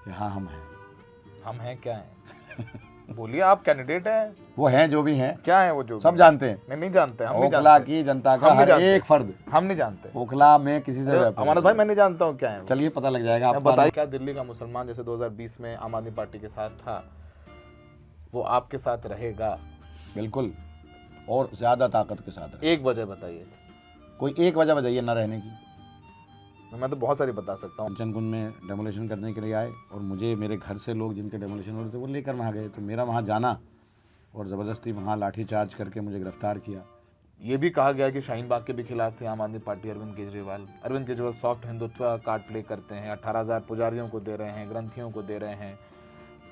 कि हाँ हम हैं। हम हैं क्या हैं? बोलिए, आप कैंडिडेट हैं। वो हैं जो भी हैं, क्या है वो जो सब भी? जानते हैं। नहीं जानते, हम नहीं ओखला जानते। की जनता का हम नहीं हर जानते। एक फर्द हम नहीं जानते। ओखला में किसी से अरे व्यापार अमानत भाई, मैं नहीं जानता हूँ क्या है वो। चलिए पता लग जाएगा आपको। बताइए, क्या दिल्ली का मुसलमान जैसे 2020 में आम आदमी पार्टी के साथ था, वो आपके साथ रहेगा? बिल्कुल, और ज्यादा ताकत के साथ रहे। एक वजह बताइए। कोई एक वजह बताइए ना रहने की। मैं तो बहुत सारी बता सकता हूँ। कंचन कुंज में डेमोलेशन करने के लिए आए और मुझे मेरे घर से लोग जिनके डेमोलेशन हो रहे थे वो लेकर वहाँ गए, तो मेरा वहाँ जाना और ज़बरदस्ती वहाँ लाठी चार्ज करके मुझे गिरफ्तार किया। ये भी कहा गया कि शाहीन बाग के भी खिलाफ थे आम आदमी पार्टी, अरविंद केजरीवाल सॉफ्ट हिंदुत्व का कार्ड प्ले करते हैं, 18,000 पुजारियों को दे रहे हैं, ग्रंथियों को दे रहे हैं।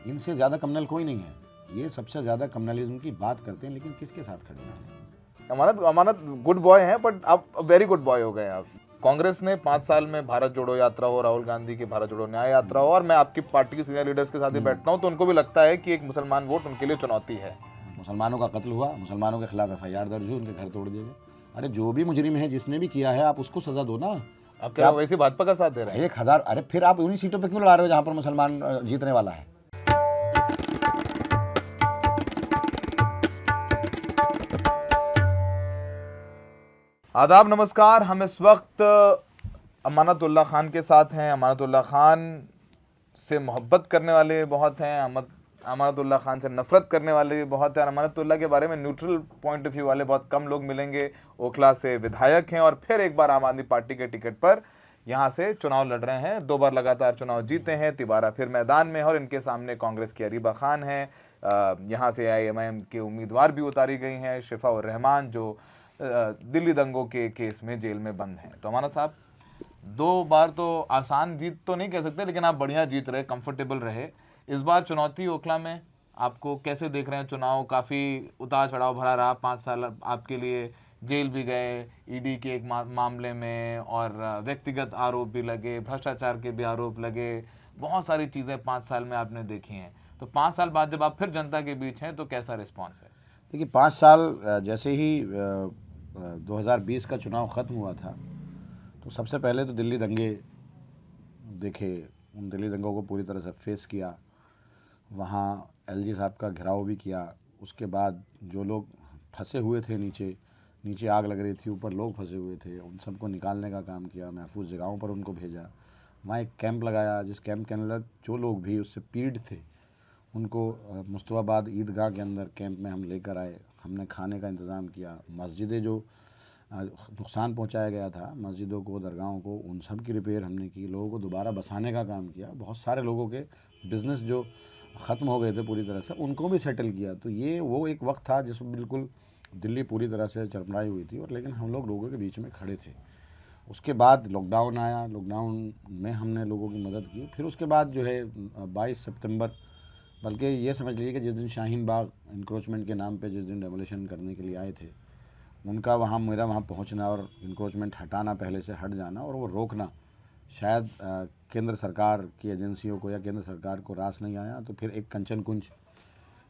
इनसे ज़्यादा कम्युनल कोई नहीं है। ये सबसे ज़्यादा कम्युनलिज्म की बात करते हैं, लेकिन किसके साथ खड़े हैं? अमानत गुड बॉय हैं, बट आप वेरी गुड बॉय हो गए आप। कांग्रेस ने 5 साल में भारत जोड़ो यात्रा हो, राहुल गांधी की भारत जोड़ो न्याय यात्रा हो, और मैं आपकी पार्टी के सीनियर लीडर्स के साथ ही बैठता हूं, तो उनको भी लगता है कि एक मुसलमान वोट उनके लिए चुनौती है। मुसलमानों का कत्ल हुआ, मुसलमानों के खिलाफ FIR दर्ज हुई, उनके घर तोड़ दिए गए। अरे जो भी मुजरिम है, जिसने भी किया है, आप उसको सजा दो ना। आप क्या वैसे भाजपा का साथ दे रहे हैं? 1000। अरे फिर आप उन्हीं सीटों पे क्यों लड़ा रहे हो जहाँ पर मुसलमान जीतने वाला है? आदाब, नमस्कार। हम इस वक्त अमानतुल्लाह खान के साथ हैं। अमानतुल्लाह खान से मोहब्बत करने वाले भी बहुत हैं, अमानतुल्लाह खान से नफरत करने वाले भी बहुत हैं, और अमानतुल्लाह के बारे में न्यूट्रल पॉइंट ऑफ व्यू वाले बहुत कम लोग मिलेंगे। ओखला से विधायक हैं और फिर एक बार आम आदमी पार्टी के टिकट पर यहाँ से चुनाव लड़ रहे हैं। 2 बार लगातार चुनाव जीते हैं, तिबारा फिर मैदान में है, और इनके सामने कांग्रेस की अरीबा खान है। यहाँ से IMIM के उम्मीदवार भी उतारी गई हैं, शिफा और रहमान, जो दिल्ली दंगों के केस में जेल में बंद हैं। तो अमानत साहब, 2 बार तो आसान जीत तो नहीं कह सकते, लेकिन आप बढ़िया जीत रहे, कंफर्टेबल रहे। इस बार चुनौती ओखला में आपको कैसे देख रहे हैं? चुनाव काफ़ी उतार चढ़ाव भरा रहा, 5 साल आपके लिए, जेल भी गए ED के एक मामले में, और व्यक्तिगत आरोप भी लगे, भ्रष्टाचार के भी आरोप लगे, बहुत सारी चीज़ें 5 साल में आपने देखी हैं। तो 5 साल बाद जब आप फिर जनता के बीच हैं, तो कैसा रिस्पॉन्स है? देखिए, 5 साल जैसे ही 2020 का चुनाव ख़त्म हुआ था, तो सबसे पहले तो दिल्ली दंगे देखे। उन दिल्ली दंगों को पूरी तरह से फेस किया। वहाँ LG साहब का घेराव भी किया। उसके बाद जो लोग फंसे हुए थे नीचे आग लग रही थी, ऊपर लोग फंसे हुए थे, उन सबको निकालने का काम किया। महफूज जगहों पर उनको भेजा। वहाँ एक कैंप लगाया, जिस कैंप के अंदर जो लोग भी उससे पीड़ित थे उनको मुस्तफ़ाबाद ईदगाह के अंदर कैंप में हम लेकर आए। हमने खाने का इंतज़ाम किया। मस्जिदें जो नुकसान पहुंचाया गया था, मस्जिदों को, दरगाहों को, उन सब की रिपेयर हमने की। लोगों को दोबारा बसाने का काम किया। बहुत सारे लोगों के बिज़नेस जो ख़त्म हो गए थे पूरी तरह से, उनको भी सेटल किया। तो ये वो एक वक्त था जिसमें बिल्कुल दिल्ली पूरी तरह से चरमराई हुई थी, और लेकिन हम लोग लोगों के बीच में खड़े थे। उसके बाद लॉकडाउन आया, लॉकडाउन में हमने लोगों की मदद की। फिर उसके बाद जो है 22 सितंबर, बल्कि ये समझ लीजिए कि जिस दिन शाहीन बाग इंक्रोचमेंट के नाम पे जिस दिन डेमोलेशन करने के लिए आए थे, उनका मेरा वहाँ पहुँचना और इंक्रोचमेंट हटाना, पहले से हट जाना और वो रोकना, शायद केंद्र सरकार की एजेंसियों को या केंद्र सरकार को रास नहीं आया। तो फिर एक कंचन कुंज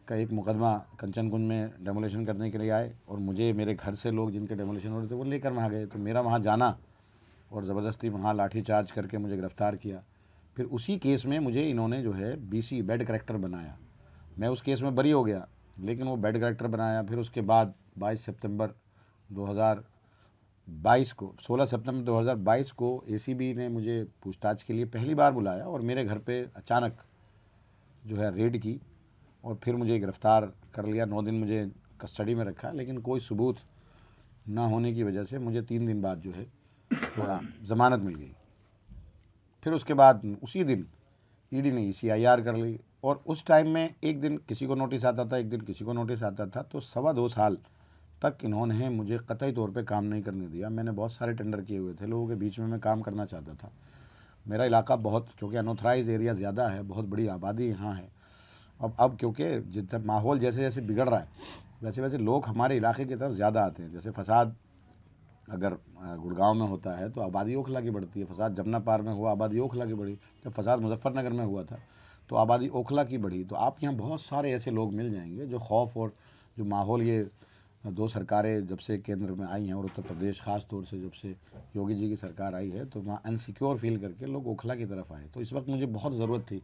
का एक मुकदमा, कंचन कुंज में डेमोलेशन करने के लिए आए और मुझे मेरे घर से लोग जिनके डेमोलेशन हो रहे थे वो लेकर वहाँ गए, तो मेरा वहाँ जाना और ज़बरदस्ती वहाँ लाठी चार्ज करके मुझे गिरफ़्तार किया। फिर उसी केस में मुझे इन्होंने जो है BC बेड करेक्टर बनाया। मैं उस केस में बरी हो गया, लेकिन वो बेड करेक्टर बनाया। फिर उसके बाद 22 सितंबर 2022 को, 16 सितंबर 2022 को ACB ने मुझे पूछताछ के लिए पहली बार बुलाया और मेरे घर पे अचानक जो है रेड की और फिर मुझे गिरफ़्तार कर लिया। 9 दिन मुझे कस्टडी में रखा, लेकिन कोई सबूत ना होने की वजह से मुझे 3 दिन बाद जो है ज़मानत मिल गई। फिर उसके बाद उसी दिन ED ने ECIR कर ली, और उस टाइम में एक दिन किसी को नोटिस आता था, एक दिन किसी को नोटिस आता था। तो 2.25 साल तक इन्होंने मुझे कतई तौर पे काम नहीं करने दिया। मैंने बहुत सारे टेंडर किए हुए थे, लोगों के बीच में मैं काम करना चाहता था। मेरा इलाका बहुत, क्योंकि अनऑथराइज एरिया ज़्यादा है, बहुत बड़ी आबादी यहाँ है। अब क्योंकि जितना माहौल जैसे जैसे बिगड़ रहा है, वैसे वैसे लोग हमारे इलाके की तरफ ज़्यादा आते हैं। जैसे फसाद अगर गुड़गांव में होता है तो आबादी ओखला की बढ़ती है, फसाद जमुना पार में हुआ, आबादी ओखला की बढ़ी। जब फसाद मुजफ्फरनगर में हुआ था तो आबादी ओखला की बढ़ी। तो आप यहाँ बहुत सारे ऐसे लोग मिल जाएंगे जो खौफ और जो माहौल, ये 2 सरकारें जब से केंद्र में आई हैं और उत्तर प्रदेश ख़ास तौर से जब से योगी जी की सरकार आई है, तो वहाँ अनसिक्योर फील करके लोग ओखला की तरफ आए। तो इस वक्त मुझे बहुत ज़रूरत थी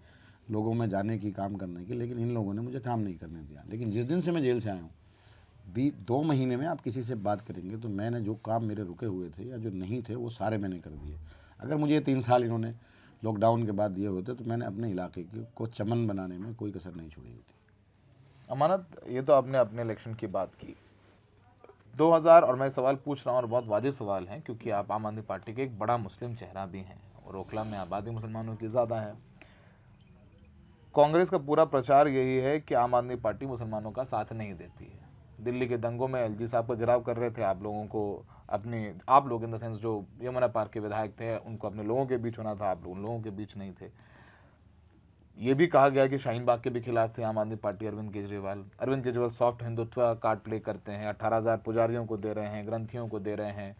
लोगों में जाने की, काम करने की, लेकिन इन लोगों ने मुझे काम नहीं करने दिया। लेकिन जिस दिन से मैं जेल से आया हूँ, 2 महीने में आप किसी से बात करेंगे तो मैंने जो काम मेरे रुके हुए थे या जो नहीं थे वो सारे मैंने कर दिए। अगर मुझे ये 3 साल इन्होंने लॉकडाउन के बाद दिए होते तो मैंने अपने इलाके को चमन बनाने में कोई कसर नहीं छोड़ी होती। अमानत, ये तो आपने अपने इलेक्शन की बात की 2000, और मैं सवाल पूछ रहा हूँ और बहुत वाजिब सवाल है क्योंकि आप आम आदमी पार्टी के एक बड़ा मुस्लिम चेहरा भी हैं और ओखला में आबादी मुसलमानों की ज़्यादा है। कांग्रेस का पूरा प्रचार यही है कि आम आदमी पार्टी मुसलमानों का साथ नहीं देती है। दिल्ली के दंगों में एलजी साहब का गिराव कर रहे थे, आप लोगों को अपने, आप लोग इन द सेंस जो यमुना पार्क के विधायक थे उनको अपने लोगों के बीच होना था, आप लोग उन लोगों के बीच नहीं थे। ये भी कहा गया कि शाहीन बाग के भी खिलाफ थे Aam Aadmi party, Arvind Kejriwal soft Hindutva card play करते हैं, 18,000 पुजारियों को दे रहे हैं, ग्रंथियों को दे रहे हैं।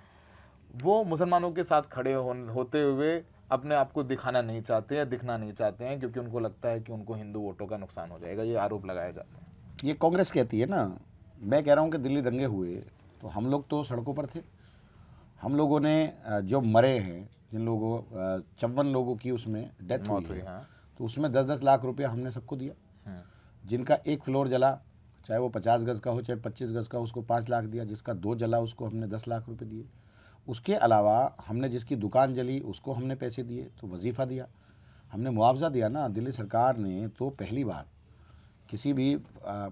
वो मुसलमानों के साथ खड़े होते हुए अपने आप को दिखाना नहीं चाहते या दिखना नहीं चाहते हैं क्योंकि उनको लगता है कि उनको हिंदू वोटों का नुकसान हो जाएगा। ये आरोप लगाए जाते हैं। ये कांग्रेस कहती है ना। मैं कह रहा हूँ कि दिल्ली दंगे हुए तो हम लोग तो सड़कों पर थे। हम लोगों ने जो मरे हैं, जिन लोगों 54 लोगों की उसमें डेथ हुई है, हाँ। तो उसमें 10-10 लाख रुपया हमने सबको दिया। जिनका एक फ्लोर जला, चाहे वो 50 गज़ का हो चाहे 25 गज़ का, उसको 5 लाख दिया। जिसका 2 जला उसको हमने 10 लाख रुपए दिए। उसके अलावा हमने जिसकी दुकान जली उसको हमने पैसे दिए, तो वजीफ़ा दिया, हमने मुआवजा दिया ना। दिल्ली सरकार ने तो पहली बार किसी भी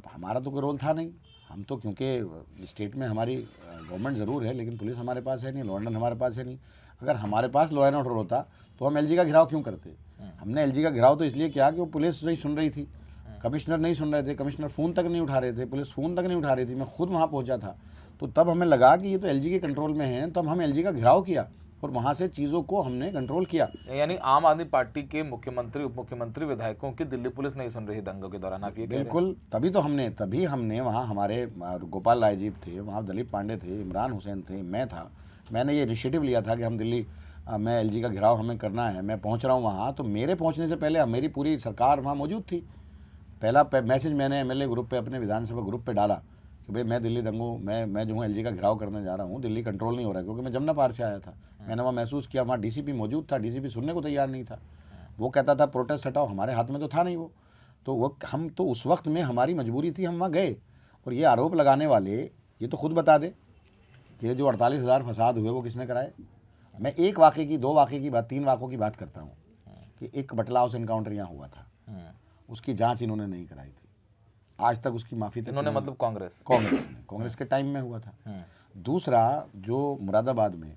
हमारा तो कोई रोल था नहीं। हम तो क्योंकि स्टेट में हमारी गवर्नमेंट ज़रूर है लेकिन पुलिस हमारे पास है नहीं, लॉ एंड ऑर्डर हमारे पास है नहीं। अगर हमारे पास लॉ एंड ऑर्डर होता तो हम एलजी का घेराव क्यों करते? हमने एलजी का घेराव तो इसलिए किया कि वो पुलिस नहीं सुन रही थी, कमिश्नर नहीं सुन रहे थे, कमिश्नर फ़ोन तक नहीं उठा रहे थे, पुलिस फ़ोन तक नहीं उठा रही थी। मैं खुद वहाँ पहुँचा था, तो तब हमें लगा कि ये तो एलजी के कंट्रोल में है, तब हम एलजी का घेराव किया और वहाँ से चीज़ों को हमने कंट्रोल किया। यानी आम आदमी पार्टी के मुख्यमंत्री, उप मुख्यमंत्री, विधायकों की दिल्ली पुलिस नहीं सुन रही दंगों के दौरान, आप ये कह रहे हैं? बिल्कुल, तभी हमने वहाँ, हमारे गोपाल राजीव थे, वहाँ दिलीप पांडे थे, इमरान हुसैन थे, मैं था। मैंने ये इनिशिएटिव लिया था कि हम दिल्ली में एलजी का घेराव हमें करना है। मैं पहुँच रहा हूँ वहाँ, तो मेरे पहुँचने से पहले मेरी पूरी सरकार वहाँ मौजूद थी। पहला मैसेज मैंने एमएलए ग्रुप पे, अपने विधानसभा ग्रुप पे डाला कि भाई मैं दिल्ली दंगों, मैं जो हूँ एलजी का घेराव करने जा रहा हूँ, दिल्ली कंट्रोल नहीं हो रहा है। क्योंकि मैं जमुना पार से आया था, मैंने वहाँ महसूस किया। वहाँ डीसीपी मौजूद था, डीसीपी सुनने को तैयार नहीं था। वो कहता था प्रोटेस्ट हटाओ, हमारे हाथ में तो था नहीं वो। तो वो हम तो उस वक्त में हमारी मजबूरी थी, हम वहाँ गए। और ये आरोप लगाने वाले ये तो खुद बता दे कि जो 48,000 फसाद हुए वो किसने कराए। मैं एक वाक़े की, 2 वाक़े की बात, 3 वाक़ों की बात करता हूँ कि एक बटला हाउस एनकाउंटर यहाँ हुआ था, उसकी जांच इन्होंने नहीं कराई थी, आज तक उसकी माफ़ी तक इन्होंने, मतलब कांग्रेस के टाइम में हुआ था। दूसरा, जो मुरादाबाद में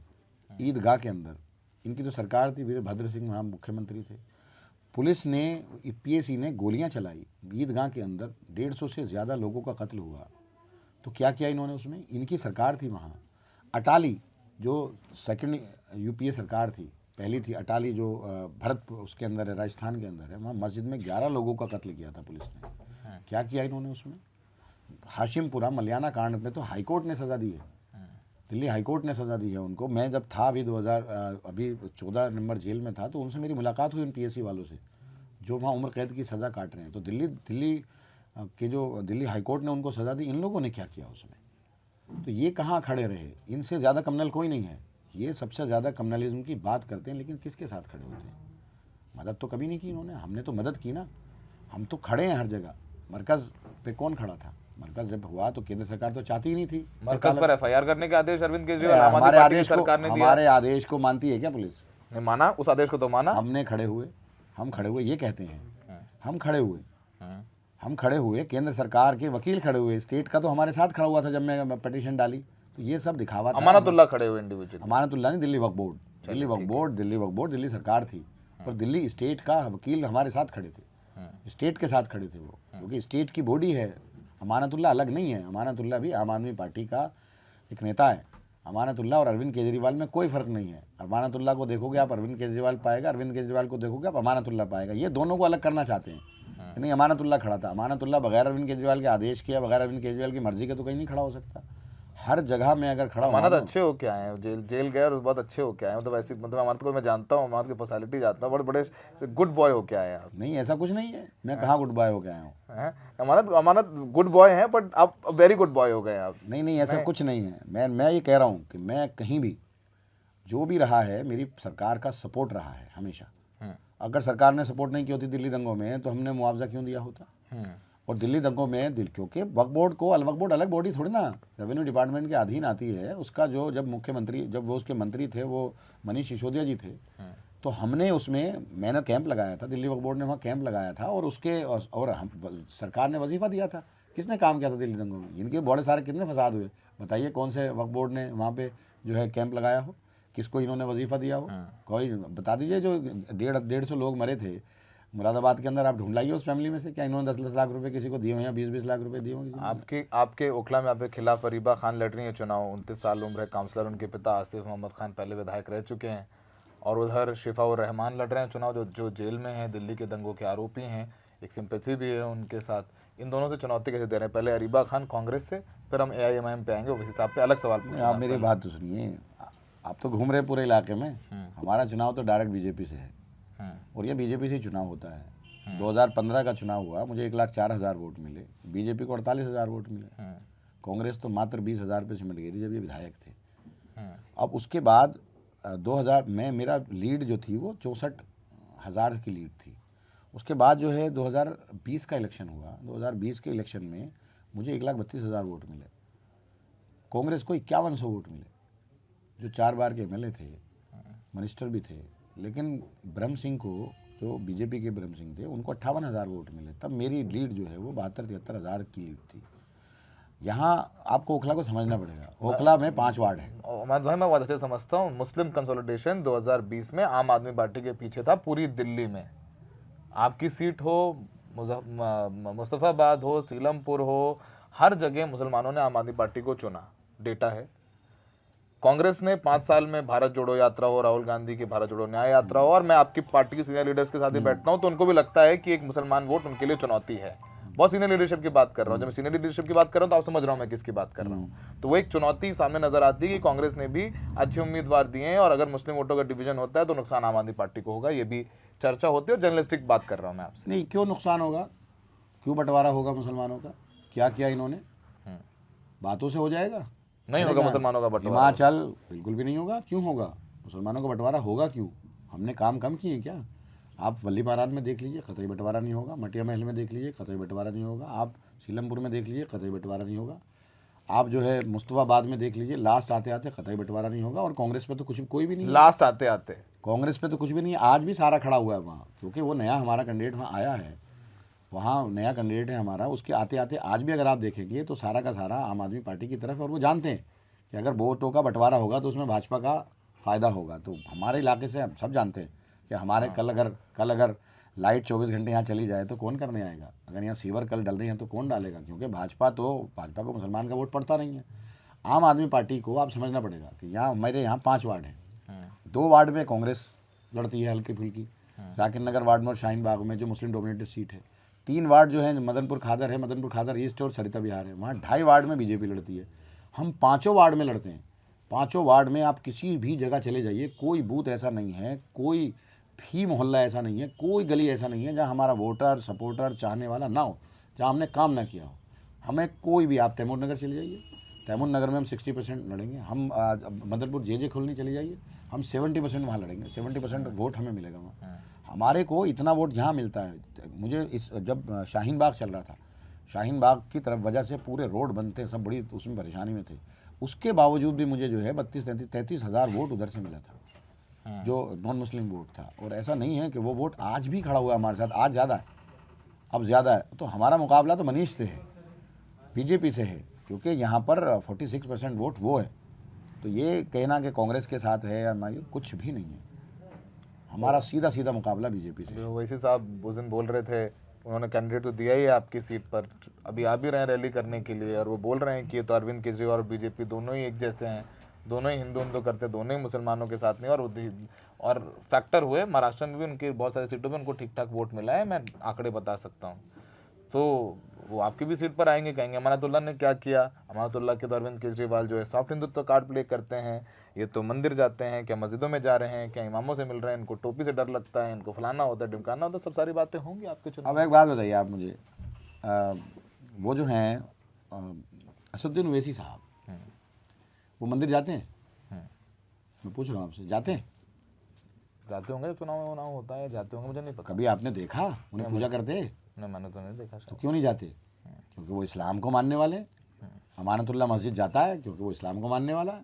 ईदगाह के अंदर इनकी तो सरकार थी, वीरभद्र सिंह वहाँ मुख्यमंत्री थे, पुलिस ने, पीएसी ने गोलियां चलाई ईदगाह के अंदर, 150 से ज़्यादा लोगों का कत्ल हुआ। तो क्या किया इन्होंने उसमें? इनकी सरकार थी वहाँ। अटाली जो सेकंड यूपीए सरकार थी, पहली थी अटाली जो भरत उसके अंदर है, राजस्थान के अंदर है, वहाँ मस्जिद में 11 लोगों का कत्ल किया था पुलिस ने। क्या किया इन्होंने उसमें? हाशिमपुरा मलियाना कांड में तो हाईकोर्ट ने सज़ा दी है, दिल्ली हाईकोर्ट ने सज़ा दी है उनको। मैं जब था अभी 14 नंबर जेल में था, तो उनसे मेरी मुलाकात हुई उन पीएसी वालों से जो वहाँ उम्र कैद की सज़ा काट रहे हैं। तो दिल्ली हाईकोर्ट ने उनको सज़ा दी, इन लोगों ने क्या किया उसमें? तो ये कहाँ खड़े रहे? इनसे ज़्यादा कम्युनल कोई नहीं है। ये सबसे ज़्यादा कम्युनलिज्म की बात करते हैं, लेकिन किसके साथ खड़े होते हैं? मदद तो कभी नहीं की इन्होंने। हमने तो मदद की ना, हम तो खड़े हैं हर जगह। मरकज़ पे कौन खड़ा था? मरकज़ जब हुआ तो केंद्र सरकार तो चाहती ही नहीं थी। मरकज पर एफआईआर करने के आदेश अरविंद केजरीवाल हमारे आदेश को मानती है क्या पुलिस? ने माना, उस आदेश को तो माना। हम खड़े हुए, ये कहते हैं हम खड़े हुए, केंद्र सरकार के वकील खड़े हुए, स्टेट का तो हमारे साथ खड़ा हुआ था जब मैं पिटीशन डाली। तो ये सब दिखावा था। अमानतुल्लाह खड़े हुए इंडिविजुअल, अमानतुल्लाह नहीं, दिल्ली वक्फ बोर्ड, दिल्ली सरकार थी और दिल्ली स्टेट का वकील हमारे साथ खड़े थे, स्टेट के साथ खड़े थे वो, क्योंकि स्टेट की बॉडी है। अमानतुल्लाह अलग नहीं है, अमानतुल्लाह भी आम आदमी पार्टी का एक नेता है। अमानतुल्लाह और अरविंद केजरीवाल में कोई फ़र्क नहीं है। अमानतुल्लाह को देखोगे आप, अरविंद केजरीवाल पाएगा, अरविंद केजरीवाल को देखोगे आप, अमानतुल्लाह पाएगा। ये दोनों को अलग करना चाहते हैं। नहीं, अमानतुल्लाह खड़ा था। अमानतुल्लाह बगैर अरविंद केजरीवाल के आदेश के या बगैर अरविंद केजरीवाल की मर्जी के तो कहीं नहीं खड़ा हो सकता। हर जगह में अगर खड़ा अमानत अच्छे हो क्या है, जेल गए और बहुत अच्छे हो क्या है, मतलब ऐसी, मतलब अमानत को मैं जानता हूँ, अमानत की पर्सनैलिटी जानता हूँ, बड़े गुड बॉय हो क्या है आप? नहीं, ऐसा कुछ नहीं है। मैं कहाँ गुड बॉय हो गया हूँ? अमानत गुड बॉय हैं, बट आप वेरी गुड बॉय हो गए आप। नहीं, ऐसा कुछ नहीं है। मैं ये कह रहा हूँ कि मैं कहीं भी जो भी रहा है, मेरी सरकार का सपोर्ट रहा है हमेशा। अगर सरकार ने सपोर्ट नहीं की होती दिल्ली दंगों में तो हमने मुआवजा क्यों दिया होता। और दिल्ली दंगों में क्योंकि वक्फ बोर्ड को वक्फ बोर्ड अलग बॉडी थोड़ी ना रेवेन्यू डिपार्टमेंट के अधीन आती है। उसका जो जब मुख्यमंत्री जब वो उसके मंत्री थे वो मनीष सिसोदिया जी थे, तो हमने उसमें मैंने कैंप लगाया था, दिल्ली वक्फ बोर्ड ने वहाँ कैंप लगाया था और उसके और सरकार ने वजीफा दिया था। किसने काम किया था दिल्ली दंगों में? इनके बड़े सारे कितने फसाद हुए बताइए, कौन से वक्फ बोर्ड ने वहाँ पे जो है कैंप लगाया हो, किसको इन्होंने वजीफा दिया हो? कोई बता दीजिए। जो 150 लोग मरे थे मुरादाबाद के अंदर, आप ढूंढ लाइए उस फैमिली में से क्या इन्होंने 10-10 लाख रुपए किसी को दिए हो या 20-20 लाख रुपए दिए हो किसी को? आपके ओखला में आपके खिलाफ अरीबा खान लड़ रही है चुनाव, 29 साल उम्र है, काउंसलर, उनके पिता आसिफ मोहम्मद खान पहले विधायक रह चुके हैं। और उधर शिफाउर रहमान लड़ रहे हैं चुनाव, जो जेल में हैं, दिल्ली के दंगों के आरोपी हैं, एक सिंपैथी भी है उनके साथ। इन दोनों से चुनौती कैसे दे रहे हैं? पहले अरीबा खान कांग्रेस से, फिर हम AIMIM पे आएंगे, उस हिसाब पे अलग सवाल पूछेंगे। आप मेरी बात तो सुनिए, आप तो घूम रहे पूरे इलाके में। हमारा चुनाव तो डायरेक्ट बीजेपी से है और ये बीजेपी से ही चुनाव होता है। 2015 का चुनाव हुआ, मुझे 1,04,000 वोट मिले, बीजेपी को 48,000 वोट मिले, कांग्रेस तो मात्र 20,000 पे सिमट गई थी जब ये विधायक थे। अब उसके बाद 2000 में मेरा लीड जो थी वो 64,000 की लीड थी। उसके बाद जो है 2020 का इलेक्शन हुआ, 2020 के इलेक्शन में मुझे 1,32,000 वोट मिले, कांग्रेस को 5100 वोट मिले, जो 4 बार के MLA थे, मिनिस्टर भी थे। लेकिन ब्रह्म सिंह को, जो बीजेपी के ब्रह्म सिंह थे, उनको 58,000 वोट मिले। तब मेरी लीड जो है वो 72-73,000 की लीड थी। यहाँ आपको ओखला को समझना पड़ेगा, ओखला में 5 वार्ड है। मैं बहुत अच्छे समझता हूँ। मुस्लिम कंसोलिडेशन 2020 में आम आदमी पार्टी के पीछे था पूरी दिल्ली में। आपकी सीट हो, मुस्तफाबाद हो, सीलमपुर हो, हर जगह मुसलमानों ने आम आदमी पार्टी को चुना, डेटा है। कांग्रेस ने 5 साल में भारत जोड़ो यात्रा हो, राहुल गांधी की भारत जोड़ो न्याय यात्रा हो, और मैं आपकी पार्टी के सीनियर लीडर्स के साथ ही बैठता हूं तो उनको भी लगता है कि एक मुसलमान वोट उनके लिए चुनौती है। बहुत सीनियर लीडरशिप की बात कर रहा हूं। जब मैं सीनियर लीडरशिप की बात कर रहा हूं तो आप समझ रहा हूं मैं किसकी बात कर रहा हूं। तो वो एक चुनौती सामने नजर आती है कि कांग्रेस ने भी अच्छे उम्मीदवार दिए हैं और अगर मुस्लिम वोटों का डिवीजन होता है तो नुकसान आम आदमी पार्टी को होगा। ये भी चर्चा होती है और जर्नलिस्टिक बात कर रहा हूं मैं आपसे। नहीं, क्यों नुकसान होगा, क्यों बंटवारा होगा मुसलमानों का? क्या किया इन्होंने? बातों से हो जाएगा? नहीं होगा मुसलमानों का बंटवारा। हिमाचल बिल्कुल भी नहीं होगा। क्यों होगा मुसलमानों का बंटवारा? होगा क्यों? हमने काम कम किए क्या? आप वली महाराज में देख लीजिए, कतई बंटवारा नहीं होगा। मटिया महल में देख लीजिए, कतई बंटवारा नहीं होगा। आप सीलमपुर में देख लीजिए, कतई बंटवारा नहीं होगा। आप जो है मुस्तफाबाद में देख लीजिए, लास्ट आते आते कतई बंटवारा नहीं होगा। और कांग्रेस पे तो कुछ कोई भी नहीं है। लास्ट आते आते कांग्रेस पे तो कुछ भी नहीं है। आज भी सारा खड़ा हुआ है वहाँ, क्योंकि वो नया हमारा कैंडिडेट वहाँ आया है, वहाँ नया कैंडिडेट है हमारा। उसके आते आते आज भी अगर आप देखेंगे तो सारा का सारा आम आदमी पार्टी की तरफ है। और वो जानते हैं कि अगर वोटों का बंटवारा होगा तो उसमें भाजपा का फ़ायदा होगा। तो हमारे इलाके से हम सब जानते हैं कि हमारे कल अगर लाइट 24 घंटे यहाँ चली जाए तो कौन करने आएगा? अगर यहाँ सीवर कल डल रही हैं तो कौन डालेगा? क्योंकि भाजपा को मुसलमान का वोट पड़ता नहीं है। आम आदमी पार्टी को आप समझना पड़ेगा कि यहाँ मेरे यहाँ 5 वार्ड हैं। 2 वार्ड में कांग्रेस लड़ती है हल्की फुल्की, जाकिर नगर वार्ड में और शाहीन बाग में जो मुस्लिम डोमिनेटेड सीट है। 3 वार्ड जो है मदनपुर खादर है, मदनपुर खादर ईस्ट और सरिता विहार है, वहाँ 2.5 वार्ड में बीजेपी लड़ती है। हम 5 वार्ड में लड़ते हैं। 5 वार्ड में आप किसी भी जगह चले जाइए, कोई बूथ ऐसा नहीं है, कोई भी मोहल्ला ऐसा नहीं है, कोई गली ऐसा नहीं है जहाँ हमारा वोटर सपोर्टर चाहने वाला ना हो, जहाँ हमने काम ना किया हो। हमें कोई भी, आप तैमूर नगर चले जाइए, तैमूर नगर में हम 60% लड़ेंगे। हम मदनपुर जे खोलनी चले जाइए, हम 70% वहाँ लड़ेंगे। 70% वोट हमें मिलेगा वहाँ। हमारे को इतना वोट यहाँ मिलता है। मुझे जब शाहीन बाग चल रहा था, शाहीन बाग की तरफ वजह से पूरे रोड बनते सब बड़ी उसमें परेशानी में थे। उसके बावजूद भी मुझे जो है 32-33 वोट उधर से मिला था, जो नॉन मुस्लिम वोट था। और ऐसा नहीं है कि वो वोट आज भी खड़ा हुआ है हमारे साथ, आज ज़्यादा है, अब ज़्यादा है। तो हमारा मुकाबला तो मनीष से है, बीजेपी से है, क्योंकि यहाँ पर 46% वोट वो है। तो ये कहना कि कांग्रेस के साथ है या हमारी, कुछ भी नहीं है। हमारा सीधा सीधा मुकाबला बीजेपी से। वैसे साहब उस दिन बोल रहे थे, उन्होंने कैंडिडेट तो दिया ही है आपकी सीट पर, अभी आ भी रहे हैं रैली करने के लिए, और वो बोल रहे हैं कि ये तो अरविंद केजरीवाल और बीजेपी दोनों ही एक जैसे हैं, दोनों ही हिंदू करते, दोनों ही मुसलमानों के साथ नहीं। और फैक्टर हुए महाराष्ट्र में भी उनकी बहुत सारी सीटों में उनको ठीक ठाक वोट मिला है, मैं आंकड़े बता सकता हूँ। तो वो आपकी भी सीट पर आएंगे, कहेंगे अमानतुल्लाह ने क्या किया। अमानतुल्लाह के तो अरविंद केजरीवाल जो है सॉफ्ट हिंदुत्व कार्ड प्ले करते हैं, ये तो मंदिर जाते हैं, क्या मस्जिदों में जा रहे हैं, क्या इमामों से मिल रहे हैं, इनको टोपी से डर लगता है, इनको फलाना होता है, ढिमकाना होता है, सब सारी बातें होंगी आपके चुनाव। अब एक बात बताइए आप मुझे, वो जो हैं असदुद्दीन ओवैसी साहब, वो मंदिर जाते हैं? मैं पूछ रहा हूँ आपसे, जाते हैं? जाते होंगे, चुनाव होता है, जाते होंगे, मुझे नहीं पता। कभी आपने देखा उन्हें पूजा करते? नहीं, मैंने तो नहीं देखा तो शायद। क्यों नहीं जाते? क्योंकि वो इस्लाम को मानने वाले हैं। अमानतुल्लाह मस्जिद जाता है क्योंकि वो इस्लाम को मानने वाला है।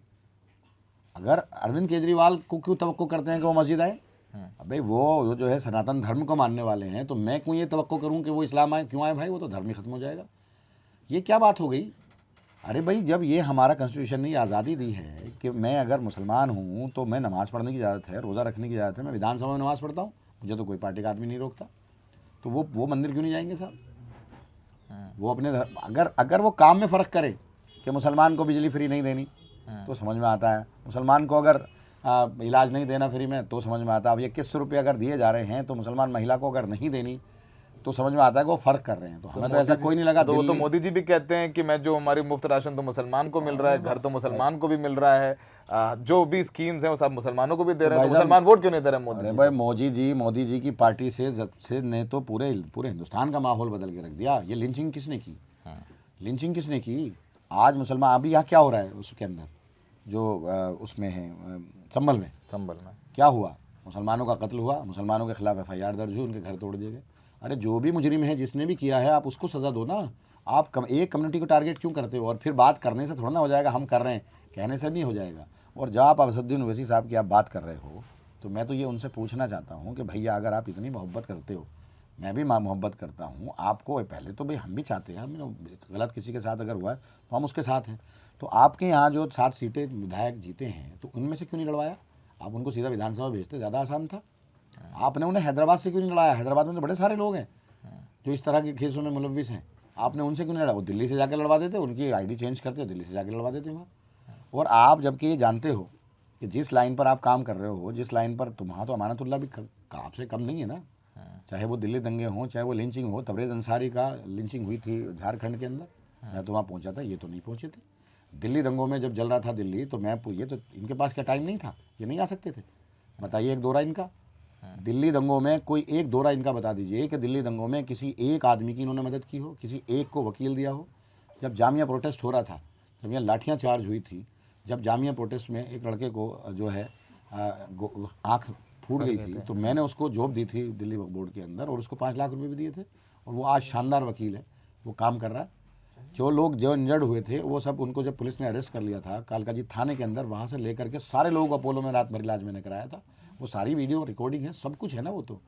अगर अरविंद केजरीवाल को क्यों तवक्को करते हैं कि वो मस्जिद आए? अबे वो जो है सनातन धर्म को मानने वाले हैं, तो मैं क्यों ये तवक्को करूं कि वो इस्लाम आए? क्यों आए भाई? वो तो धर्म ही खत्म हो जाएगा। ये क्या बात हो गई? अरे भाई, जब ये हमारा कॉन्स्टिट्यूशन ने आज़ादी दी है कि मैं अगर मुसलमान हूँ तो मैं नमाज़ पढ़ने की इजाज़त है, रोज़ा रखने की इजाज़त है, मैं विधानसभा में नमाज़ पढ़ता हूँ, मुझे तो कोई पार्टी का आदमी नहीं रोकता। तो वो मंदिर क्यों नहीं जाएंगे साहब? वो अपने अगर वो काम में फ़र्क करे कि मुसलमान को बिजली फ्री नहीं देनी तो समझ में आता है, मुसलमान को अगर इलाज नहीं देना फ्री में तो समझ में आता है। अब 2100 रुपये अगर दिए जा रहे हैं तो मुसलमान महिला को अगर नहीं देनी तो समझ में आता है कि वो फ़र्क कर रहे हैं। तो हमें तो ऐसा कोई नहीं लगा। तो मोदी जी भी कहते हैं कि मैं जो हमारी मुफ्त राशन तो मुसलमान को मिल रहा है, घर तो मुसलमान को भी मिल रहा है, जो भी स्कीम्स हैं वो सब मुसलमानों को भी दे रहे हैं, तो मुसलमान वोट क्यों नहीं दे रहे मोदी अरे जी? भाई, मोदी जी की पार्टी से ने तो पूरे हिंदुस्तान का माहौल बदल के रख दिया। ये लिंचिंग किसने की? लिंचिंग किसने की? आज मुसलमान, अभी यहाँ क्या हो रहा है उसके अंदर जो उसमें है संभल में क्या हुआ? मुसलमानों का कत्ल हुआ, मुसलमानों के खिलाफ FIR दर्ज हुई, उनके घर तोड़ दिए गए। अरे जो भी मुजरिम है, जिसने भी किया है, आप उसको सज़ा दो ना। आप एक कम्युनिटी को टारगेट क्यों करते हो? और फिर बात करने से थोड़ा ना हो जाएगा, हम कर रहे हैं कहने से नहीं हो जाएगा। और जब आप असदुद्दीन ओवैसी साहब की आप बात कर रहे हो तो मैं तो ये उनसे पूछना चाहता हूँ कि भैया, अगर आप इतनी मोहब्बत करते हो, मैं भी मोहब्बत करता हूँ आपको, पहले तो भाई हम भी चाहते हैं, हम गलत किसी के साथ अगर हुआ है तो हम उसके साथ हैं। तो आपके यहाँ जो 7 सीटें विधायक जीते हैं तो उनमें से क्यों नहीं लड़वाया? आप उनको सीधा विधानसभा भेजते, ज़्यादा आसान था। आपने उन्हें हैदराबाद से क्यों नहीं लड़ाया? हैदराबाद में तो बड़े सारे लोग हैं जो इस तरह के केसों में मुलविस हैं। आपने उनसे क्यों नहीं लड़ा? वो दिल्ली से जाकर लड़वा देते, उनकी ID चेंज करते, दिल्ली से जाकर लड़वा देते वहाँ। और आप जबकि ये जानते हो कि जिस लाइन पर आप काम कर रहे हो, जिस लाइन पर तुम्हारा तो अमानतुल्लाह भी आपसे कम नहीं है ना। चाहे वो दिल्ली दंगे हों, चाहे वो लिंचिंग हो, तबरेज़ अंसारी का लिंचिंग हुई थी झारखंड के अंदर, मैं तो वहाँ पहुँचा था, ये तो नहीं पहुँचे थे। दिल्ली दंगों में जब जल रहा था दिल्ली, तो ये तो इनके पास क्या टाइम नहीं था? ये नहीं आ सकते थे? बताइए एक दौरा इनका दिल्ली दंगों में, कोई एक दौरा इनका बता दीजिए कि दिल्ली दंगों में किसी एक आदमी की इन्होंने मदद की हो, किसी एक को वकील दिया हो। जब जामिया प्रोटेस्ट हो रहा था, जब यहाँ लाठियाँ चार्ज हुई थी, जब जामिया प्रोटेस्ट में एक लड़के को जो है आँख फूट गई थी, तो मैंने उसको जॉब दी थी दिल्ली बोर्ड के अंदर और उसको 5 लाख रुपए भी दिए थे। और वो आज शानदार वकील है, वो काम कर रहा है। जो लोग जो इंजर्ड हुए थे वो सब, उनको जब पुलिस ने अरेस्ट कर लिया था कालकाजी थाने के अंदर, वहाँ से लेकर के सारे लोगों को अपोलो में रात भर इलाज मैंने कराया था। वो सारी वीडियो रिकॉर्डिंग है, सब कुछ है ना। वो तो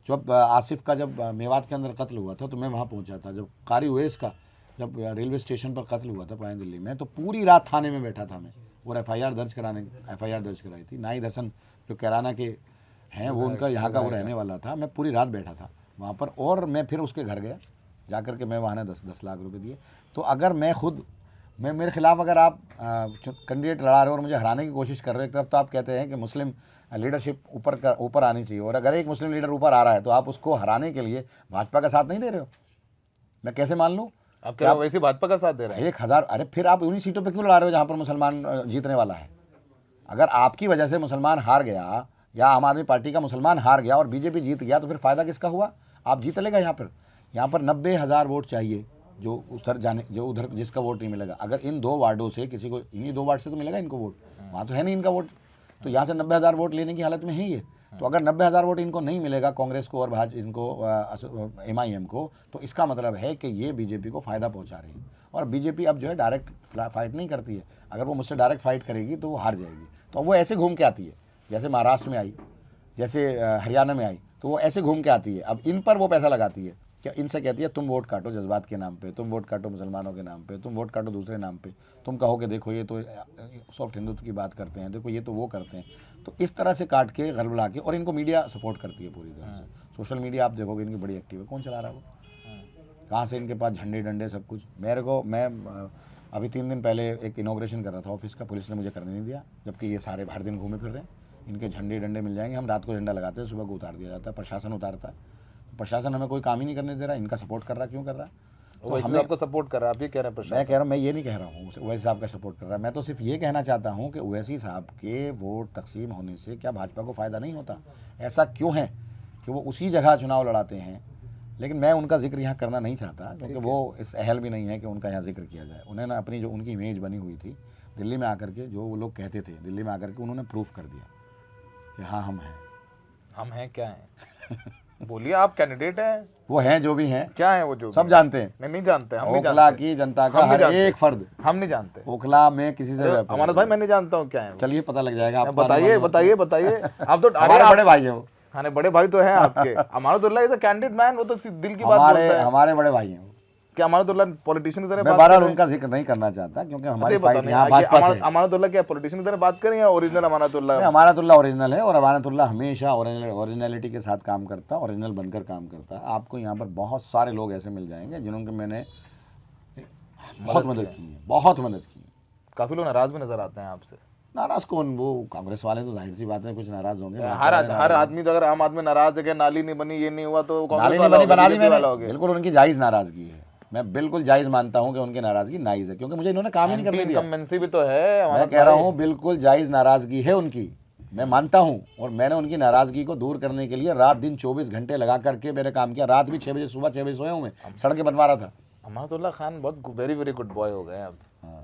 जब आसिफ का जब मेवात के अंदर कत्ल हुआ था तो मैं वहाँ पहुँचा था। जब कारी उवैस का जब रेलवे स्टेशन पर कत्ल हुआ था पुरानी दिल्ली में, तो पूरी रात थाने में बैठा था मैं, और FIR दर्ज कराई थी। नाहिद हसन जो कैराना के हैं, वो उनका यहाँ का वो रहने वाला था। मैं पूरी रात बैठा था वहाँ पर, और मैं फिर उसके घर गया जाकर के, मैं वहाँ ने 10 लाख रुपए दिए। तो अगर मैं मेरे खिलाफ अगर आप कैंडिडेट लड़ा रहे हो और मुझे हराने की कोशिश कर रहे हो, एक तरफ तो आप कहते हैं कि मुस्लिम लीडरशिप ऊपर आनी चाहिए, और अगर एक मुस्लिम लीडर ऊपर आ रहा है तो आप उसको हराने के लिए भाजपा का साथ नहीं दे रहे हो। मैं कैसे मान लूँ? आप क्या वैसे भाजपा का साथ दे रहे हैं? 1000, अरे फिर आप उन्हीं सीटों पे क्यों लड़ा रहे हो जहाँ पर मुसलमान जीतने वाला है? अगर आपकी वजह से मुसलमान हार गया, या आम आदमी पार्टी का मुसलमान हार गया और बीजेपी जीत गया, तो फिर फ़ायदा किसका हुआ? आप जीत लेगा यहाँ पर 90,000 वोट चाहिए, जो उधर जिसका वोट नहीं मिलेगा। अगर इन 2 वार्डों से किसी को, इन्हीं 2 वार्ड से तो मिलेगा इनको वोट, वहाँ तो है नहीं इनका वोट, तो यहाँ से 90,000 वोट लेने की हालत में है ये। तो अगर 90,000 वोट इनको नहीं मिलेगा, कांग्रेस को और MIM को, तो इसका मतलब है कि ये बीजेपी को फ़ायदा पहुँचा रही है। और बीजेपी अब जो है डायरेक्ट फाइट नहीं करती है। अगर वो मुझसे डायरेक्ट फाइट करेगी तो वो हार जाएगी। तो वो ऐसे घूम के आती है, जैसे महाराष्ट्र में आई, जैसे हरियाणा में आई, तो वो ऐसे घूम के आती है। अब इन पर वो पैसा लगाती है, क्या इनसे कहती है तुम वोट काटो जज्बात के नाम पे, तुम वोट काटो मुसलमानों के नाम पे, तुम वोट काटो दूसरे नाम पे, तुम कहो कि देखो ये तो सॉफ्ट हिंदुत्व की बात करते हैं, देखो ये तो वो करते हैं। तो इस तरह से काट के गड़बड़ा के, और इनको मीडिया सपोर्ट करती है पूरी तरह से। सोशल मीडिया आप देखोगे इनकी बड़ी एक्टिव है। कौन चला रहा है वो? कहाँ से इनके पास झंडे डंडे सब कुछ। मैं अभी 3 दिन पहले एक इनॉग्रेशन कर रहा था ऑफिस का, पुलिस ने मुझे करने नहीं दिया, जबकि ये सारे हर दिन घूमे फिर रहे हैं। इनके झंडे डंडे मिल जाएंगे, हम रात को झंडा लगाते हैं, सुबह को उतार दिया जाता है, प्रशासन उतारता है। तो प्रशासन हमें कोई काम ही नहीं करने दे रहा, इनका सपोर्ट कर रहा है। क्यों कर रहा है? तो हमें आपको सपोर्ट कर रहा है, आप ये कह रहे हैं प्रशासन? मैं कह रहा हूँ, मैं ये नहीं कह रहा हूँ ओवैसी साहब का सपोर्ट कर रहा है। मैं तो सिर्फ ये कहना चाहता हूँ कि ओवैसी साहब के वोट तकसीम होने से क्या भाजपा को फ़ायदा नहीं होता? ऐसा क्यों है कि वो उसी जगह चुनाव लड़ाते हैं? लेकिन मैं उनका जिक्र यहाँ करना नहीं चाहता, क्योंकि वो इस अहल भी नहीं है कि उनका यहाँ जिक्र किया जाए। उन्होंने अपनी जो उनकी इमेज बनी हुई थी दिल्ली में आकर के, जो वो लोग कहते थे, दिल्ली में आकर के उन्होंने प्रूफ कर दिया कि हाँ हम हैं। हम हैं क्या हैं? बोलिए, आप कैंडिडेट हैं, वो हैं जो भी हैं, क्या है वो जो सब भी जानते हैं। हैं? नहीं जानते, हम नहीं ओखला जानते, की जनता का हम नहीं हर जानते। एक फर्द हम नहीं जानते। ओखला में किसी से अमानत भाई मैं नहीं जानता हूँ क्या है वो। चलिए पता लग जाएगा आपको। बताइए बताइए बताइए। आप तो हमारे बड़े भाई हैं वो, हाँ नहीं, बड़े भाई तो हैं आपके। Amanatullah is a candidate man, वो तो दिल की बात हमारे बोलता है। हमारे बड़े भाई हैं वो। क्या अमानतुल्लाह पॉलिटिशियन की तरह मैं बात बहरहाल कर रहे हैं? उनका जिक्र नहीं करना चाहता क्योंकि अच्छा, हमारी ये पता फाइट नहीं यहाँ कि भाजपा से है। अमानतुल्लाह क्या पॉलिटिशियन की तरह बात करें या ओरिजिनल अमानतुल्लाह? नहीं, अमानतुल्ला ओरिजिनल है और अमानतुल्ला हमेशा ओरिजिनलिटी के साथ काम करता है, ओरिजिनल बनकर काम करता है। आपको यहाँ पर बहुत सारे लोग ऐसे मिल जाएंगे जिन्होंने मैंने बहुत मदद की है, बहुत मदद की है। काफी लोग नाराज भी नजर आते हैं आपसे। नाराज कौन? वो कांग्रेस वाले तो जाहिर सी बात है कुछ नाराज होंगे। हर आदमी तो, अगर आम आदमी नाराज है कि नाली नहीं बनी, ये नहीं हुआ, तो नाली कांग्रेस नहीं वाला बनी हो गया, बना दी बीजेपी वाला मैंने, हो गया। बिल्कुल उनकी जायज़ नाराज़गी है। मैं बिल्कुल जायज़ मानता हूँ कि उनकी नाराज़गी नाइज है क्योंकि मुझे इन्होंने काम ही नहीं करने दिया। इनकम्बेंसी भी तो है। मैं कह रहा हूँ बिल्कुल जायज़ नाराज़गी है उनकी, मैं मानता हूँ। और मैंने उनकी नाराज़गी को दूर करने के लिए रात दिन 24 घंटे लगा करके मैंने काम किया। रात भी 6 बजे, सुबह 6 बजे सोया हूँ मैं, सड़कें बनवा रहा था। अमानतुल्लाह खान बहुत वेरी वेरी गुड बॉय हो गए अब।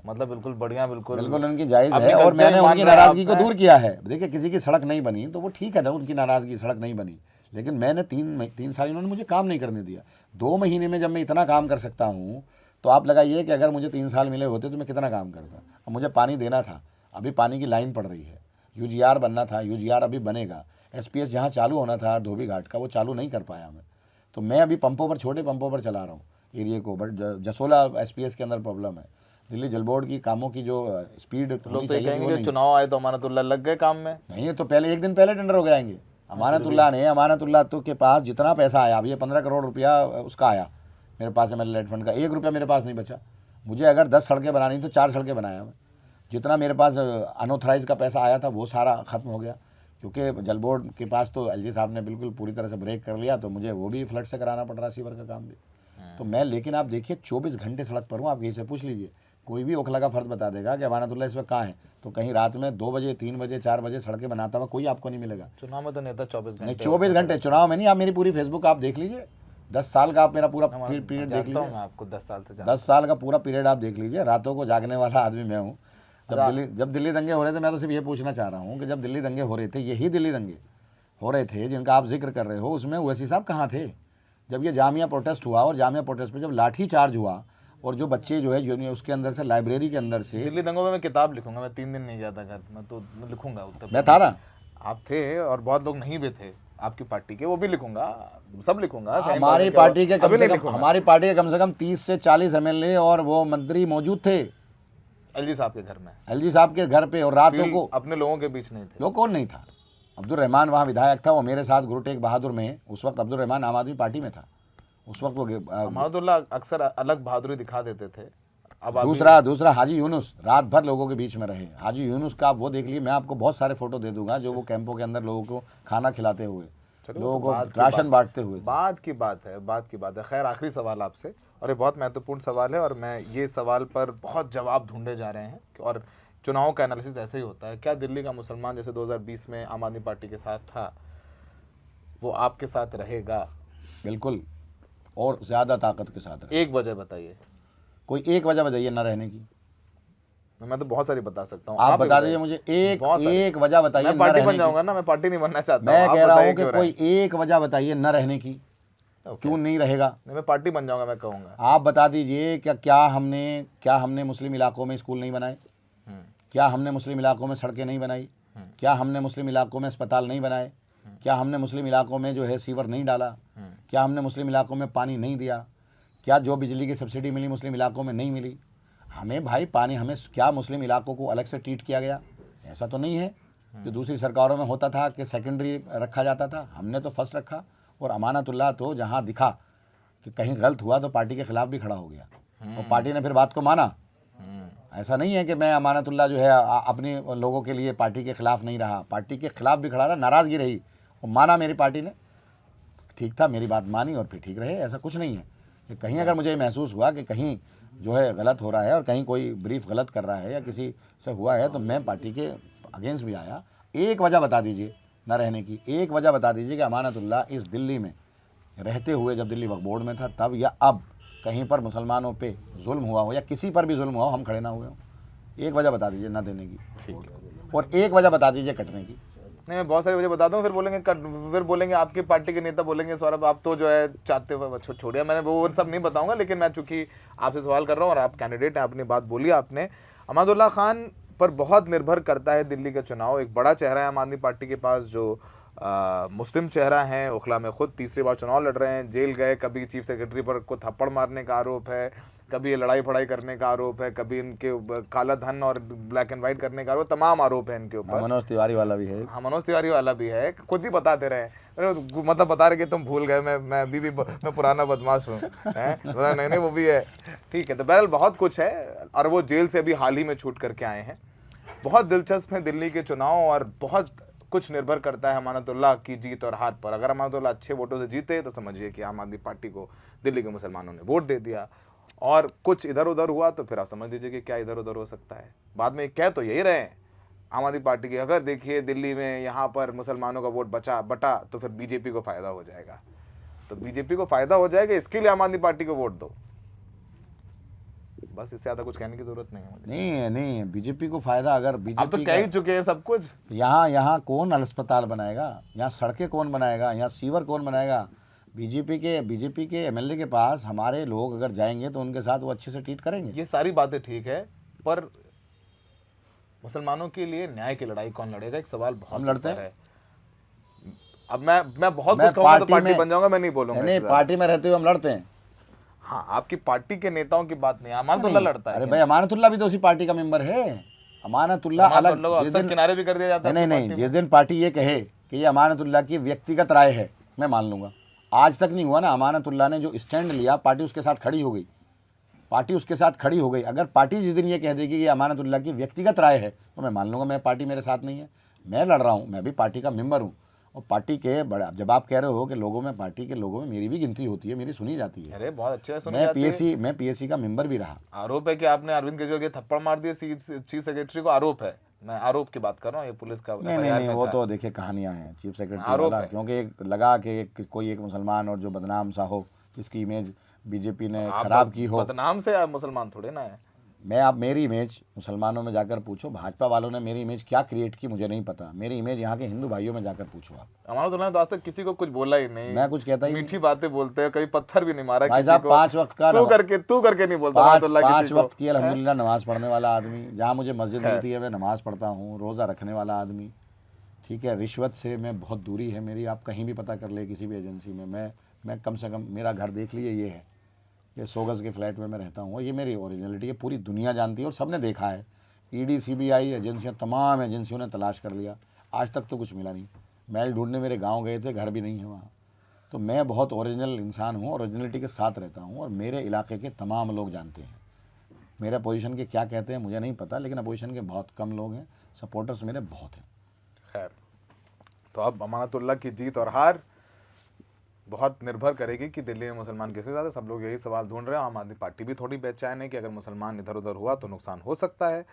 मतलब बिल्कुल बढ़िया, बिल्कुल बिल्कुल उनकी जायज़ अपनी है और गलतियां मैंने मान उनकी रहे हैं नाराज़गी आप, को हैं? दूर किया है। देखिए किसी की सड़क नहीं बनी तो वो ठीक है ना, उनकी नाराज़गी, सड़क नहीं बनी, लेकिन मैंने 3 साल इन्होंने मुझे काम नहीं करने दिया। 2 महीने में जब मैं इतना काम कर सकता हूँ तो आप लगाइए कि अगर मुझे 3 साल मिले होते तो मैं कितना काम करता। अब मुझे पानी देना था, अभी पानी की लाइन पड़ रही है। यूजीआर बनना था, यूजीआर अभी बनेगा। एसपीएस जहाँ चालू होना था धोबी घाट का, वो चालू नहीं कर पाया मैं। तो मैं अभी पंपों पर, छोटे पंपों पर चला रहा हूँ एरिए को, बट जसोला एसपीएस के अंदर प्रॉब्लम है। दिल्ली जल बोर्ड की कामों की जो स्पीड लोग तो ये कहेंगे कि चुनाव आए तो अमानतुल्लाह लग गए काम में। नहीं है तो पहले एक दिन पहले टेंडर हो जाएंगे। अमानतुल्लाह तो के पास जितना पैसा आया, अब ये 15 करोड़ रुपया उसका आया मेरे पास एमएलए फंड का, 1 रुपया मेरे पास नहीं बचा। मुझे अगर 10 सड़कें बनानी तो 4 सड़कें बनाया मैं। जितना मेरे पास अनऑथराइज का पैसा आया था वो सारा ख़त्म हो गया क्योंकि जल बोर्ड के पास तो एलजी साहब ने बिल्कुल पूरी तरह से ब्रेक कर लिया, तो मुझे वो भी फ्लड से कराना पड़ रहा, सीवर का काम भी। तो मैं, लेकिन आप देखिए 24 घंटे सड़क पर हूँ। आप कहीं से पूछ लीजिए, कोई भी ओखला का फर्द बता देगा कि अमानतुल्लाह इस वक्त कहाँ है, तो कहीं रात में 2 बजे, 3 बजे, 4 बजे सड़कें बनाता हुआ कोई आपको नहीं मिलेगा। चुनाव में तो नेता 24 नहीं, घंटे 24 घंटे चुनाव में नहीं। आप मेरी पूरी फेसबुक आप देख लीजिए, 10 साल का आप मेरा पूरा पीरियड देख जानता लीजिए। हूं मैं आपको 10 साल से जानता 10 साल का पूरा पीरियड आप देख लीजिए। रातों को जागने वाला आदमी मैं हूँ। जब दिल्ली दंगे हो रहे थे, मैं तो सिर्फ ये पूछना चाह रहा हूँ कि जब दिल्ली दंगे हो रहे थे, यही दिल्ली दंगे हो रहे थे जिनका आप जिक्र कर रहे हो, उसमें ओवैसी साहब कहाँ थे? जब ये जामिया प्रोटेस्ट हुआ और जामिया प्रोटेस्ट पे जब लाठी चार्ज हुआ और जो बच्चे जो है जो उसके अंदर से, लाइब्रेरी के अंदर से, दिल्ली दंगों में मैं किताब लिखूंगा। मैं 3 दिन नहीं जाता घर, मैं तो लिखूंगा उत्तर मैं था ना। आप थे और बहुत लोग नहीं भी थे आपकी पार्टी के, वो भी लिखूंगा, सब लिखूंगा। हमारी पार्टी के कम से कम 30 से 40 एमएलए और वो मंत्री मौजूद थे एलजी साहब के घर में, एलजी साहब के घर पे, और रातों को अपने लोगों के बीच नहीं थे। लोग कौन नहीं था? अब्दुल रहमान वहाँ विधायक था, वो मेरे साथ गुरु टेग बहादुर में, उस वक्त अब्दुल रहमान आम आदमी पार्टी में था उस वक्त। वो अमानतुल्लाह अक्सर अलग बहादुरी दिखा देते थे। अब दूसरा हाजी यूनुस रात भर लोगों के बीच में रहे। हाजी यूनुस का आप वो देख लिए, मैं आपको बहुत सारे फोटो दे दूंगा जो वो कैंपों के अंदर लोगों को खाना खिलाते हुए, लोगों को राशन बांटते हुए। बात की बात है। खैर, आखिरी सवाल आपसे, और ये बहुत महत्वपूर्ण सवाल है, और मैं ये सवाल पर बहुत जवाब ढूंढे जा रहे हैं, और चुनाव का एनालिसिस ऐसे ही होता है। क्या दिल्ली का मुसलमान जैसे 2020 में आम आदमी पार्टी के साथ था, वो आपके साथ रहेगा? बिल्कुल, और ज़्यादा ताकत के साथ रहे। एक वजह बताइए, कोई एक वजह बताइए न रहने की। मैं तो बहुत सारी बता सकता हूँ, आप बता दीजिए मुझे एक वजह बताइए। मैं पार्टी बन जाऊंगा ना, मैं पार्टी नहीं बनना चाहता। मैं कह रहा हूँ कि कोई एक वजह बताइए न रहने की। क्यों नहीं रहेगा? मैं पार्टी बन जाऊंगा, मैं कहूँगा। आप बता दीजिए, क्या हमने मुस्लिम इलाकों में स्कूल नहीं बनाए? क्या हमने मुस्लिम इलाकों में सड़कें नहीं बनाई? क्या हमने मुस्लिम इलाकों में अस्पताल नहीं बनाए? क्या हमने मुस्लिम इलाकों में जो है सीवर नहीं डाला? क्या हमने मुस्लिम इलाकों में पानी नहीं दिया? क्या जो बिजली की सब्सिडी मिली मुस्लिम इलाकों में नहीं मिली? हमें भाई पानी, हमें क्या मुस्लिम इलाकों को अलग से ट्रीट किया गया? ऐसा तो नहीं है जो दूसरी सरकारों में होता था कि सेकेंडरी रखा जाता था। हमने तो फर्स्ट रखा, और अमानतुल्लाह तो जहाँ दिखा कि कहीं गलत हुआ तो पार्टी के खिलाफ भी खड़ा हो गया, और पार्टी ने फिर बात को माना। ऐसा नहीं है कि मैं अमानतुल्लाह जो है अपने लोगों के लिए पार्टी के खिलाफ नहीं रहा, पार्टी के खिलाफ भी खड़ा रहा, नाराज़गी रही, और माना मेरी पार्टी ने, ठीक था, मेरी बात मानी और फिर ठीक रहे। ऐसा कुछ नहीं है कि कहीं अगर मुझे महसूस हुआ कि कहीं जो है गलत हो रहा है और कहीं कोई ब्रीफ गलत कर रहा है या किसी से हुआ है, तो मैं पार्टी के अगेंस्ट भी आया। एक वजह बता दीजिए न रहने की, एक वजह बता दीजिए कि अमानतुल्लाह इस दिल्ली में रहते हुए, जब दिल्ली वक्फ बोर्ड में था तब, या अब कहीं पर मुसलमानों पे जुल्म हुआ हो या किसी पर भी जुल्म हुआ हो, हम खड़े ना हुए हों। एक वजह बता दीजिए ना देने की, ठीक है। और एक वजह बता दीजिए कटने की। नहीं, मैं बहुत सारी वजह बताता हूँ, फिर बोलेंगे आपकी पार्टी के नेता बोलेंगे सौरभ आप तो जो है चाहते हो छोड़िए, मैंने वो सब नहीं बताऊंगा, लेकिन मैं चूंकि आपसे सवाल कर रहा हूँ और आप कैंडिडेट हैं, अपनी बात बोली आपने। अमानुल्लाह खान पर बहुत निर्भर करता है दिल्ली का चुनाव। एक बड़ा चेहरा है आम आदमी पार्टी के पास, जो मुस्लिम चेहरा है, ओखला में खुद तीसरी बार चुनाव लड़ रहे हैं, जेल गए, कभी चीफ सेक्रेटरी पर को थप्पड़ मारने का आरोप है, कभी ये लड़ाई फड़ाई करने का आरोप है, कभी इनके काला धन और ब्लैक एंड व्हाइट करने का आरोप, तमाम आरोप है इनके ऊपर। मनोज तिवारी वाला भी है। हाँ, मनोज तिवारी वाला भी है, खुद ही बता दे रहे हैं, मतलब बता रहे कि तुम भूल गए, मैं अभी भी मैं पुराना बदमाश हूँ, नहीं वो भी है। ठीक है, तो बहरहाल बहुत कुछ है, और वो जेल से अभी हाल ही में छूट करके आए हैं। बहुत दिलचस्प है दिल्ली के चुनाव, और बहुत कुछ निर्भर करता है अमानतुल्लाह की जीत और हार पर। अगर अमानतुल्लाह अच्छे वोटों से जीते तो समझिए कि आम आदमी पार्टी को दिल्ली के मुसलमानों ने वोट दे दिया, और कुछ इधर उधर हुआ तो फिर आप समझ लीजिए कि क्या इधर उधर हो सकता है। बाद में कह तो यही रहे हैं आम आदमी पार्टी की, अगर देखिए दिल्ली में यहाँ पर मुसलमानों का वोट बटा तो फिर बीजेपी को फायदा हो जाएगा, तो बीजेपी को फायदा हो जाएगा, इसके लिए आम आदमी पार्टी को वोट दो। बस इससे ज्यादा कुछ कहने की जरूरत नहीं है मुझे। नहीं, बीजेपी को फायदा, अगर आप तो बीजेपी कह ही चुके हैं सब कुछ। यहाँ कौन अस्पताल बनाएगा, यहाँ सड़कें कौन बनाएगा, यहाँ सीवर कौन बनाएगा? बीजेपी के एमएलए के पास हमारे लोग अगर जाएंगे तो उनके साथ वो अच्छे से ट्रीट करेंगे। ये सारी बातें ठीक है, पर मुसलमानों के लिए न्याय की लड़ाई कौन लड़ेगा, एक सवाल बहुत हम लड़ते है। अब मैं बहुत कुछ कहूंगा तो पार्टी बन जाऊंगा, मैं नहीं बोलूंगा। नहीं, पार्टी में रहते हुए हम लड़ते हैं। हाँ, आपकी पार्टी के नेताओं की बात नहीं, अमानतुल्लाह लड़ता है। अरे भाई, अमानतुल्लाह भी तो उसी पार्टी का मेंबर है। अमानतुल्लाह अलग, जिस दिन किनारे भी कर दिया जाता है। नहीं, जिस दिन पार्टी ये कहे कि ये अमानतुल्लाह की व्यक्तिगत राय है, मैं मान लूंगा। आज तक नहीं हुआ ना, अमानतुल्लाह ने जो स्टैंड लिया, पार्टी उसके साथ खड़ी हो गई, पार्टी उसके साथ खड़ी हो गई। अगर पार्टी जिस दिन ये कह देगी कि ये अमानतुल्लाह की व्यक्तिगत राय है तो मैं मान लूंगा, मैं पार्टी मेरे साथ नहीं है, मैं लड़ रहा हूँ, मैं भी पार्टी का मेंबर हूँ। और पार्टी के बड़ा, जब आप कह रहे हो कि लोगों में, पार्टी के लोगों में मेरी भी गिनती होती है, मेरी सुनी जाती है। अरे बहुत अच्छे सुनी जाती है। मैं पीएससी का मेंबर भी रहा। आरोप है कि आपने अरविंद केजरीवाल के थप्पड़ मार दिए चीफ सेक्रेटरी को, आरोप है, मैं आरोप की बात कर रहा हूँ, ये पुलिस का नहीं, वो तो देखिए कहानियां हैं चीफ सेक्रेटरी वाला, क्योंकि एक लगा कि कोई एक मुसलमान और जो बदनाम सा हो, जिसकी इमेज बीजेपी ने खराब की हो। बदनाम से आप मुसलमान थोड़े ना है। आप मेरी इमेज मुसलमानों में जाकर पूछो, भाजपा वालों ने मेरी इमेज क्या क्रिएट की मुझे नहीं पता, मेरी इमेज यहाँ के हिंदू भाइयों में जाकर पूछो आप। अमानतुल्लाह ने आज तक किसी को कुछ बोला ही नहीं, मैं कुछ कहता ही मीठी बातें बोलते हैं, कभी पत्थर भी नहीं मारा भाई साहब। 5 वक्त का तू करके नहीं बोलता। 5 वक्त की अल्हम्दुलिल्लाह नमाज पढ़ने वाला आदमी, जहाँ मुझे मस्जिद मिलती है मैं नमाज पढ़ता हूँ, रोज़ा रखने वाला आदमी, ठीक है। रिश्वत से मैं बहुत दूरी है मेरी, आप कहीं भी पता कर ले किसी भी एजेंसी में। मैं कम से कम, मेरा घर देख लीजिए, ये है, ये 100 गज़ के फ्लैट में मैं रहता हूँ, ये मेरी ओरिजिनलिटी है, पूरी दुनिया जानती है और सबने देखा है। ईडी, सीबीआई एजेंसियाँ, तमाम एजेंसियों ने तलाश कर लिया, आज तक तो कुछ मिला नहीं। मैल ढूंढने मेरे गांव गए थे, घर भी नहीं है वहाँ। तो मैं बहुत ओरिजिनल इंसान हूँ, ओरिजिनलिटी के साथ रहता हूँ, और मेरे इलाके के तमाम लोग जानते हैं। मेरे अपोजिशन के क्या कहते हैं मुझे नहीं पता, लेकिन अपोजिशन के बहुत कम लोग हैं, सपोर्टर्स मेरे बहुत हैं। खैर, तो अब अमानतुल्लाह की जीत और हार बहुत निर्भर करेगी कि दिल्ली में मुसलमान किससे ज़्यादा। सब लोग यही सवाल ढूंढ रहे हैं। आम आदमी पार्टी भी थोड़ी बेचैन है कि अगर मुसलमान इधर उधर हुआ तो नुकसान हो सकता है।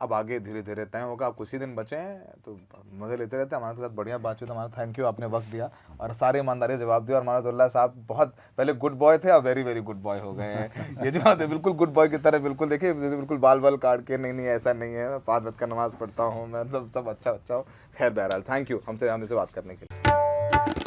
अब आगे धीरे धीरे तय होगा। अब कुछ ही दिन बचे हैं तो मज़े लेते रहते हैं। हमारे साथ बढ़िया बातचीत, हमारा थैंक यू, आपने वक्त दिया और सारे ईमानदारी जवाब दिया। और अमानतुल्लाह साहब बहुत पहले गुड बॉय थे, अब वेरी वेरी गुड बॉय हो गए हैं। ये जो बात है बिल्कुल गुड बॉय की तरह, बिल्कुल देखिए जैसे बिल्कुल बाल काट के, नहीं ऐसा नहीं है, 5 वक्त का नमाज़ पढ़ता हूँ मैं, सब अच्छा हूँ। खैर बहरहाल थैंक यू हमसे बात करने के लिए।